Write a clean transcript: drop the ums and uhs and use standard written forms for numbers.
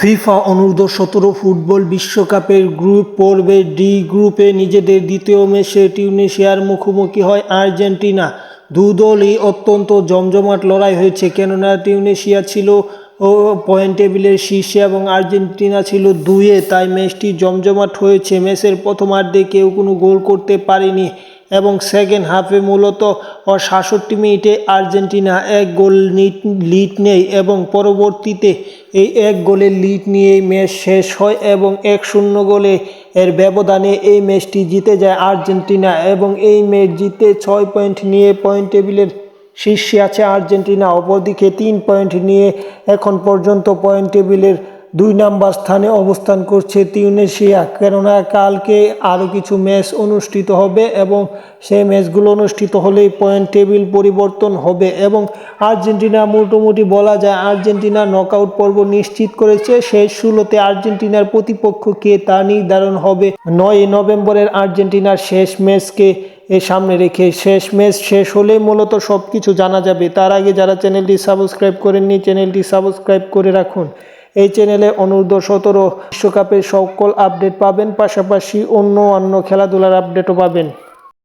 FIFA অনূর্ধ্ব-17 football বিশ্বকাপের group পর্বের D গ্রুপে নিজেদের দ্বিতীয় ম্যাচে তিউনিসিয়ার মুখোমুখি হয় আর্জেন্টিনা। দুদলই অত্যন্ত জমজমাট লড়াই হয়েছে, কেননা তিউনিসিয়া ছিল পয়েন্ট টেবিলের শীর্ষে এবং আর্জেন্টিনা ছিল 2-এ, তাই ম্যাচটি জমজমাট হয়েছে। ম্যাচের প্রথমার্ধে কেউ কোনো গোল করতে পারেনি এবং সেকেন্ড হাফে মূলত 67 মিনিটে আর্জেন্টিনা 1 গোল লিড নেয় এবং পরবর্তীতে এই 1 গোলের লিড নিয়েই ম্যাচ শেষ হয় এবং 1-0 গোলে এর ব্যবধানে এই ম্যাচটি জিতে যায় আর্জেন্টিনা এবং এই ম্যাচ জিতে 6 পয়েন্ট নিয়ে পয়েন্ট টেবিলের শীর্ষে আছে আর্জেন্টিনা। অপরদিকে 3 পয়েন্ট নিয়ে এখন পর্যন্ত পয়েন্ট টেবিলের 2 নম্বর স্থানে অবস্থান করছে তিউনিসিয়া, কেননা কালকে আরও কিছু ম্যাচ অনুষ্ঠিত হবে এবং সেই ম্যাচগুলো অনুষ্ঠিত হলেই পয়েন্ট টেবিল পরিবর্তন হবে এবং আর্জেন্টিনা মোটামুটি বলা যায় আর্জেন্টিনা নকআউট পর্ব নিশ্চিত করেছে। শেষ 16তে আর্জেন্টিনার প্রতিপক্ষ কে তা নির্ধারণ হবে 9 নভেম্বরের আর্জেন্টিনার শেষ ম্যাচকে সামনে রেখে। শেষ ম্যাচ শেষ হলে মূলত সব কিছু জানা যাবে। তার আগে যারা চ্যানেলটি সাবস্ক্রাইব করেননি, চ্যানেলটি সাবস্ক্রাইব করে রাখুন। এই চ্যানেলে অনূর্ধ্ব-17 বিশ্বকাপের সকল আপডেট পাবেন, পাশাপাশি অন্য খেলাধুলার আপডেটও পাবেন।